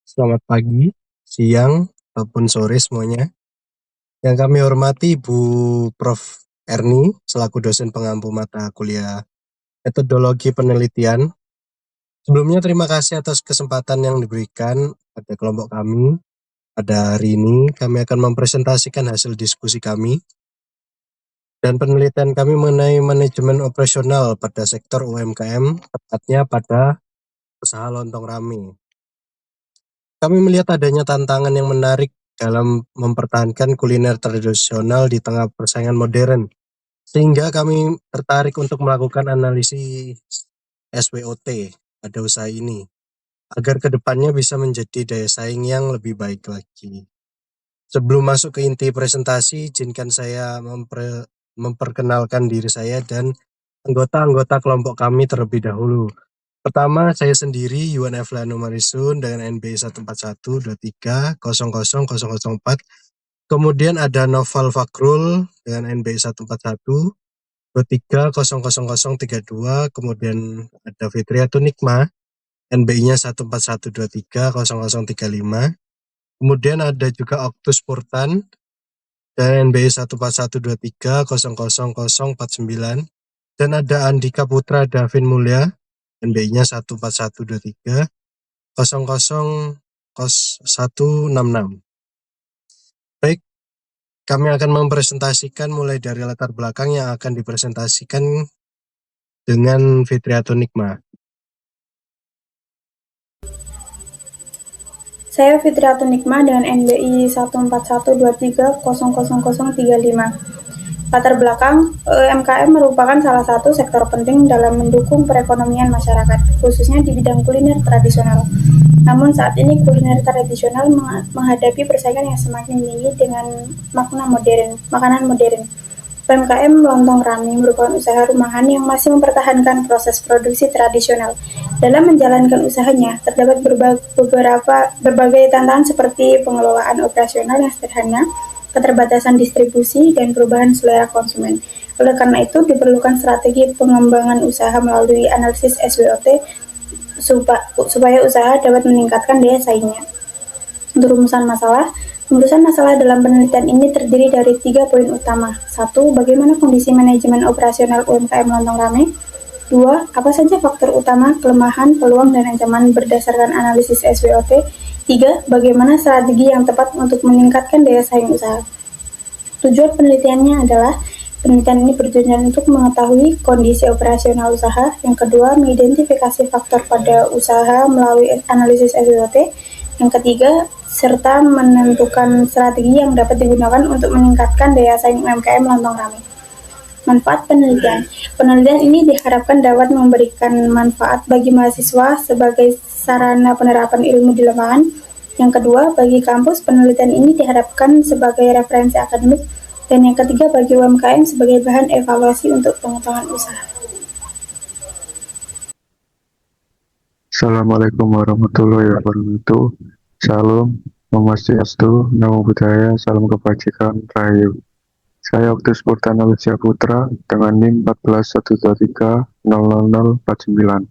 Selamat pagi, siang, ataupun sore semuanya. Yang kami hormati Bu Prof. Erni selaku dosen pengampu mata kuliah metodologi penelitian. Sebelumnya terima kasih atas kesempatan yang diberikan pada kelompok kami. Pada hari ini kami akan mempresentasikan hasil diskusi kami dan penelitian kami mengenai manajemen operasional pada sektor UMKM, tepatnya pada usaha lontong rame. Kami melihat adanya tantangan yang menarik dalam mempertahankan kuliner tradisional di tengah persaingan modern, sehingga kami tertarik untuk melakukan analisis SWOT pada usaha ini, agar kedepannya bisa menjadi daya saing yang lebih baik lagi. Sebelum masuk ke inti presentasi, izinkan saya memperkenalkan diri saya dan anggota-anggota kelompok kami terlebih dahulu. Pertama, saya sendiri Yuan Eflano Marisun dengan NB 14123000004. Kemudian ada Noval Fakrul dengan NB 14123000032. Kemudian ada Fitriatun Nikma, NBI-nya 141230035. Kemudian ada juga Oktus Purtan dan NBI 14123000049. Dan ada Andika Putra Davin Mulya, NBI-nya 14123000166. Baik, kami akan mempresentasikan mulai dari latar belakang yang akan dipresentasikan dengan Fitriatun Nikma. Saya Fitriatun Nikma dengan NBI 14123000035. Latar belakang, UMKM merupakan salah satu sektor penting dalam mendukung perekonomian masyarakat, khususnya di bidang kuliner tradisional. Namun saat ini kuliner tradisional menghadapi persaingan yang semakin tinggi dengan makanan modern. UMKM Lontong Rami merupakan usaha rumahan yang masih mempertahankan proses produksi tradisional. Dalam menjalankan usahanya, terdapat berbagai tantangan seperti pengelolaan operasional yang sederhana, keterbatasan distribusi, dan perubahan selera konsumen. Oleh karena itu, diperlukan strategi pengembangan usaha melalui analisis SWOT supaya usaha dapat meningkatkan daya saingnya. Untuk rumusan masalah dalam penelitian ini terdiri dari 3 poin utama. 1. Bagaimana kondisi manajemen operasional UMKM Lontong Rame? 2. Apa saja faktor utama, kelemahan, peluang, dan ancaman berdasarkan analisis SWOT? 3. Bagaimana strategi yang tepat untuk meningkatkan daya saing usaha? Tujuan penelitiannya adalah penelitian ini bertujuan untuk mengetahui kondisi operasional usaha. Yang kedua, mengidentifikasi faktor pada usaha melalui analisis SWOT. Yang ketiga, serta menentukan strategi yang dapat digunakan untuk meningkatkan daya saing UMKM Lontong Rame. Manfaat penelitian. Penelitian ini diharapkan dapat memberikan manfaat bagi mahasiswa sebagai sarana penerapan ilmu di lapangan. Yang kedua, bagi kampus, penelitian ini diharapkan sebagai referensi akademik. Dan yang ketiga, bagi UMKM sebagai bahan evaluasi untuk pengembangan usaha. Assalamualaikum warahmatullahi wabarakatuh. Salam, Namo Swastiastu, Namo Buddhaya, Salam Kebajikan, Rahayu. Saya Oktus Purtana Wijaya Putra dengan NIM 14123000049.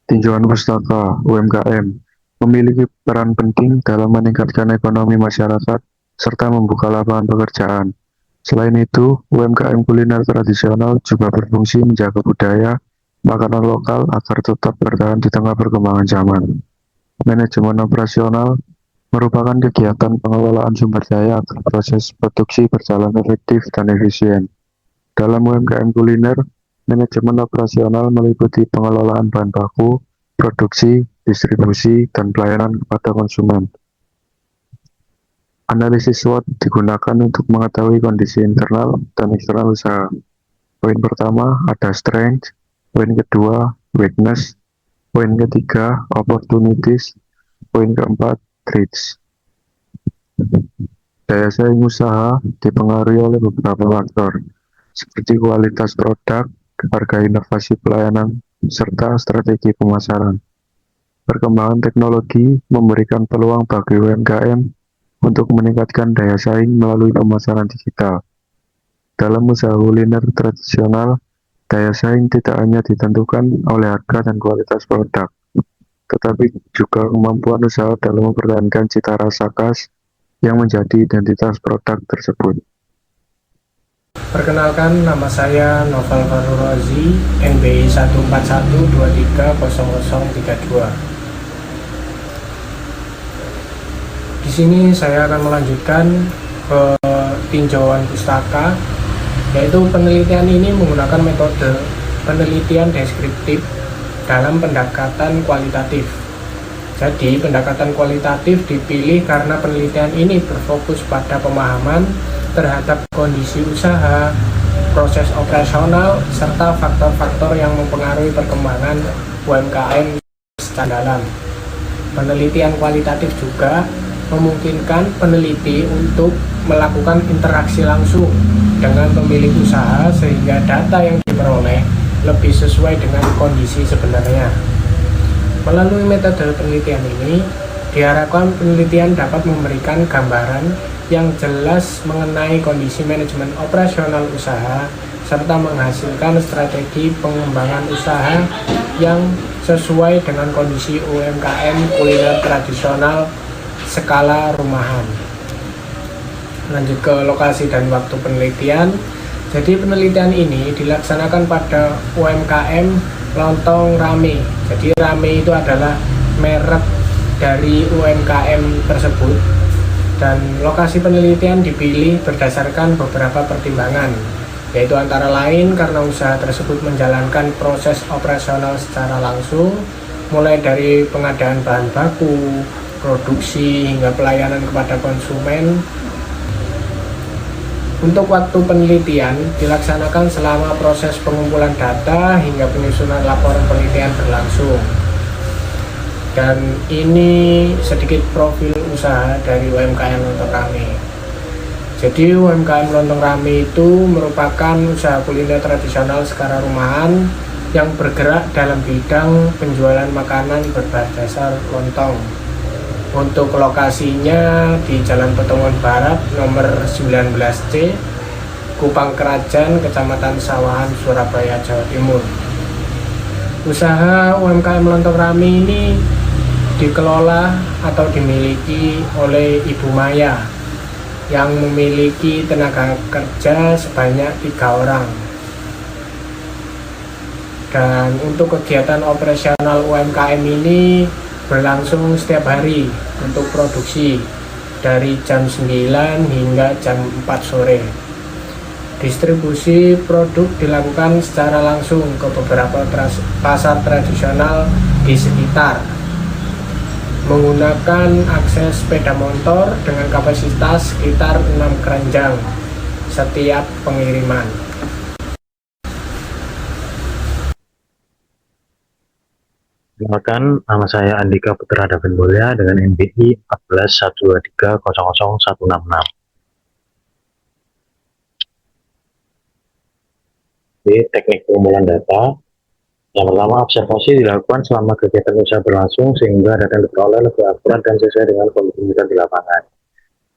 Tinjauan pustaka UMKM memiliki peran penting dalam meningkatkan ekonomi masyarakat serta membuka lapangan pekerjaan. Selain itu, UMKM kuliner tradisional juga berfungsi menjaga budaya makanan lokal agar tetap bertahan di tengah perkembangan zaman. Manajemen operasional merupakan kegiatan pengelolaan sumber daya agar proses produksi berjalan efektif dan efisien. Dalam UMKM kuliner, manajemen operasional meliputi pengelolaan bahan baku, produksi, distribusi, dan pelayanan kepada konsumen. Analisis SWOT digunakan untuk mengetahui kondisi internal dan eksternal usaha. Poin pertama ada strength, poin kedua weakness, poin ketiga opportunities, poin keempat threats. Daya saing usaha dipengaruhi oleh beberapa faktor, seperti kualitas produk, harga inovasi pelayanan, serta strategi pemasaran. Perkembangan teknologi memberikan peluang bagi UMKM untuk meningkatkan daya saing melalui pemasaran digital. Dalam usaha kuliner tradisional, daya saing tidak hanya ditentukan oleh harga dan kualitas produk, tetapi juga kemampuan usaha dalam mempertahankan cita rasa khas yang menjadi identitas produk tersebut. Perkenalkan, nama saya Novel Farul Rozi, NBI 141230032. Di sini saya akan melanjutkan ke tinjauan pustaka, yaitu penelitian ini menggunakan metode penelitian deskriptif dalam pendekatan kualitatif. Jadi, pendekatan kualitatif dipilih karena penelitian ini berfokus pada pemahaman terhadap kondisi usaha, proses operasional, serta faktor-faktor yang mempengaruhi perkembangan UMKM secara dalam. Penelitian kualitatif juga memungkinkan peneliti untuk melakukan interaksi langsung dengan pemilik usaha sehingga data yang diperoleh lebih sesuai dengan kondisi sebenarnya. Melalui metode penelitian ini, diharapkan penelitian dapat memberikan gambaran yang jelas mengenai kondisi manajemen operasional usaha serta menghasilkan strategi pengembangan usaha yang sesuai dengan kondisi UMKM kuliner tradisional skala rumahan. Lanjut ke lokasi dan waktu penelitian. Jadi penelitian ini dilaksanakan pada UMKM Lontong Rame. Jadi Rame itu adalah merek dari UMKM tersebut, dan lokasi penelitian dipilih berdasarkan beberapa pertimbangan, yaitu antara lain karena usaha tersebut menjalankan proses operasional secara langsung, mulai dari pengadaan bahan baku, produksi, hingga pelayanan kepada konsumen. Untuk waktu penelitian dilaksanakan selama proses pengumpulan data hingga penyusunan laporan penelitian berlangsung. Dan ini sedikit profil usaha dari UMKM Lontong Rame. Jadi UMKM Lontong Rame itu merupakan usaha kuliner tradisional skala rumahan yang bergerak dalam bidang penjualan makanan berbahan dasar lontong. Untuk lokasinya di Jalan Petongan Barat nomor 19C, Kupang Kerajaan, Kecamatan Sawahan, Surabaya, Jawa Timur. Usaha UMKM Lontong Rame ini dikelola atau dimiliki oleh Ibu Maya yang memiliki tenaga kerja sebanyak 3 orang. Dan untuk kegiatan operasional UMKM ini berlangsung setiap hari untuk produksi dari jam 9 hingga jam 4 sore. Distribusi produk dilakukan secara langsung ke beberapa pasar tradisional di sekitar, menggunakan akses sepeda motor dengan kapasitas sekitar 6 keranjang setiap pengiriman. Perkenalkan, nama saya Andika Putra Davin Mulya dengan NBI 14123000166. Di teknik pengumpulan data, yang pertama, observasi dilakukan selama kegiatan usaha berlangsung sehingga data yang diperoleh lebih akurat dan sesuai dengan kondisi di lapangan.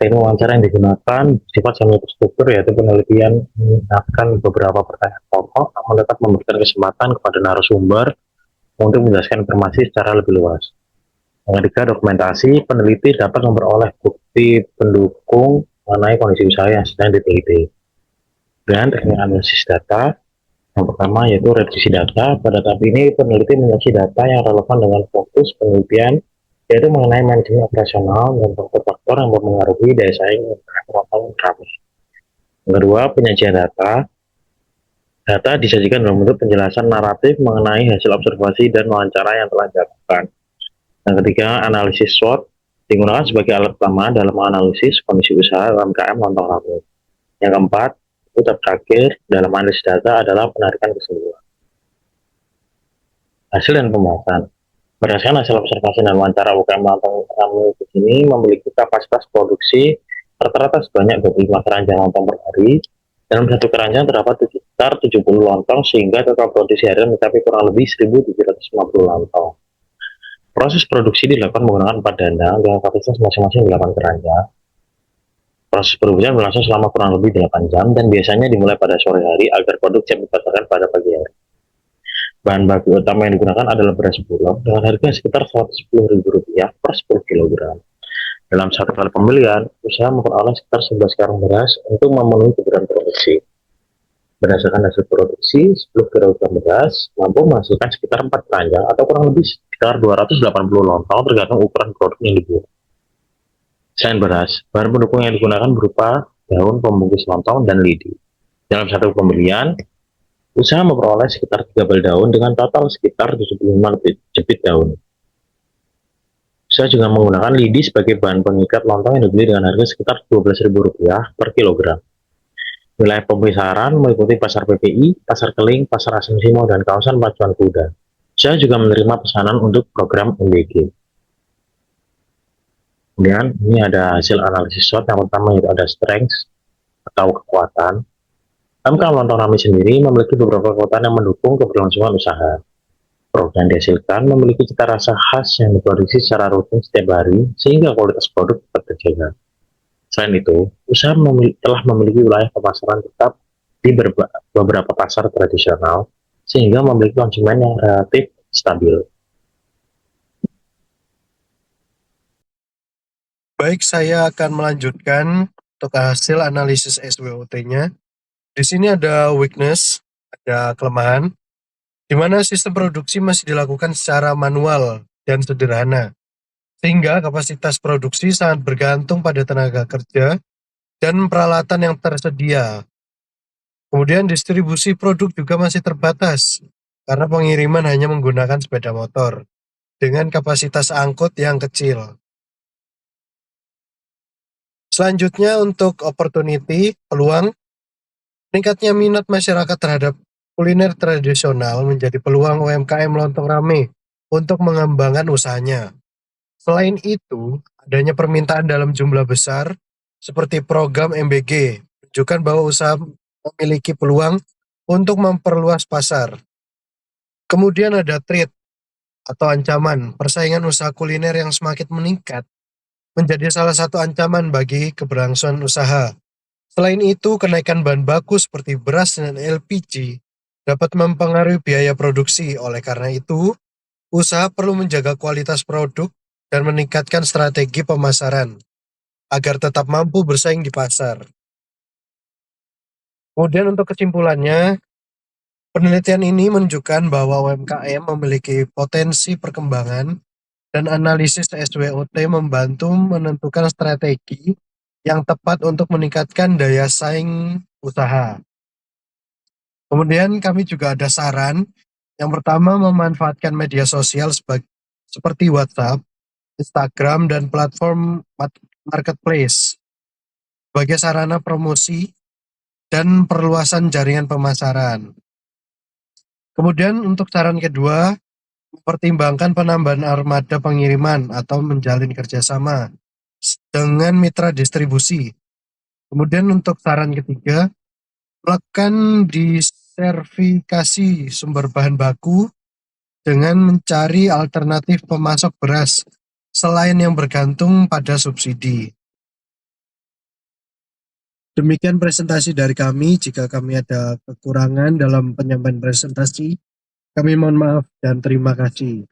Teknik wawancara yang digunakan sifat semi terstruktur, yaitu penelitian menggunakan beberapa pertanyaan pokok, namun tetap memberikan kesempatan kepada narasumber untuk menjelaskan informasi secara lebih luas. Yang ketiga, dokumentasi. Peneliti dapat memperoleh bukti pendukung mengenai kondisi usaha yang sedang diteliti. Dan teknik analisis data, yang pertama yaitu revisi data. Pada tahap ini, peneliti menyeleksi data yang relevan dengan fokus penelitian, yaitu mengenai manajemen operasional dan faktor-faktor yang mempengaruhi daya saing Lontong Rame. Yang kedua, penyajian data. Data disajikan dalam bentuk penjelasan naratif mengenai hasil observasi dan wawancara yang telah dilakukan. Yang ketiga, analisis SWOT digunakan sebagai alat utama dalam menganalisis kondisi usaha UMKM Lontong Rame. Yang keempat, tahap terakhir dalam analisis data adalah penarikan kesimpulan. Hasil dan pembahasan. Berdasarkan hasil observasi dan wawancara UMKM Lontong Rame di sini memiliki kapasitas produksi rata-rata sebanyak 25 keranjang lontong per hari. Dalam satu keranjang terdapat sekitar 70 lontong sehingga total produksi harian mencapai kurang lebih 1.750 lontong. Proses produksi dilakukan menggunakan 4 dandang dengan kapasitas masing-masing 8 keranjang. Proses produksinya berlangsung selama kurang lebih 8 jam dan biasanya dimulai pada sore hari agar produk siap dipasarkan pada pagi hari. Bahan baku utama yang digunakan adalah beras bulog dengan harga sekitar Rp110.000 per 10 kg. Dalam satu kali pembelian, usaha memperoleh sekitar 11 karung beras untuk memenuhi kebutuhan produksi. Berdasarkan hasil produksi, 10 kg beras mampu menghasilkan sekitar 4 keranjang atau kurang lebih sekitar 280 lontong tergantung ukuran produk yang dibuat. Selain beras, bahan pendukung yang digunakan berupa daun pembungkus lontong dan lidi. Dalam satu pembelian, usaha memperoleh sekitar 3 bal daun dengan total sekitar 75 jepit daun. Usaha juga menggunakan lidi sebagai bahan pengikat lontong yang dibeli dengan harga sekitar Rp12.000 per kilogram. Wilayah pemasaran meliputi pasar PPI, pasar Keling, pasar Asensimo, dan kawasan pacuan kuda. Usaha juga menerima pesanan untuk program MBG. Kemudian ini ada hasil analisis SWOT. Yang pertama yaitu ada strength atau kekuatan. MK Lontong Rami sendiri memiliki beberapa kekuatan yang mendukung keberlangsungan usaha. Produk yang dihasilkan memiliki cita rasa khas yang diproduksi secara rutin setiap hari sehingga kualitas produk tetap terjaga. Selain itu, usaha telah memiliki wilayah pemasaran tetap di beberapa pasar tradisional sehingga memiliki konsumen yang relatif stabil. Baik, saya akan melanjutkan untuk hasil analisis SWOT-nya. Di sini ada weakness, ada kelemahan, di mana sistem produksi masih dilakukan secara manual dan sederhana, sehingga kapasitas produksi sangat bergantung pada tenaga kerja dan peralatan yang tersedia. Kemudian distribusi produk juga masih terbatas, karena pengiriman hanya menggunakan sepeda motor, dengan kapasitas angkut yang kecil. Selanjutnya untuk opportunity, peluang, meningkatnya minat masyarakat terhadap kuliner tradisional menjadi peluang UMKM Lontong Rame untuk mengembangkan usahanya. Selain itu, adanya permintaan dalam jumlah besar seperti program MBG menunjukkan bahwa usaha memiliki peluang untuk memperluas pasar. Kemudian ada threat atau ancaman, persaingan usaha kuliner yang semakin meningkat menjadi salah satu ancaman bagi keberlangsungan usaha. Selain itu, kenaikan bahan baku seperti beras dan LPG dapat mempengaruhi biaya produksi. Oleh karena itu, usaha perlu menjaga kualitas produk dan meningkatkan strategi pemasaran agar tetap mampu bersaing di pasar. Kemudian untuk kesimpulannya, penelitian ini menunjukkan bahwa UMKM memiliki potensi perkembangan dan analisis SWOT membantu menentukan strategi yang tepat untuk meningkatkan daya saing usaha. Kemudian kami juga ada saran. Yang pertama, memanfaatkan media sosial seperti WhatsApp, Instagram, dan platform marketplace sebagai sarana promosi dan perluasan jaringan pemasaran. Kemudian untuk saran kedua, mempertimbangkan penambahan armada pengiriman atau menjalin kerjasama dengan mitra distribusi. Kemudian untuk saran ketiga, melakukan diversifikasi sumber bahan baku dengan mencari alternatif pemasok beras selain yang bergantung pada subsidi. Demikian presentasi dari kami. Jika kami ada kekurangan dalam penyampaian presentasi, kami mohon maaf dan terima kasih.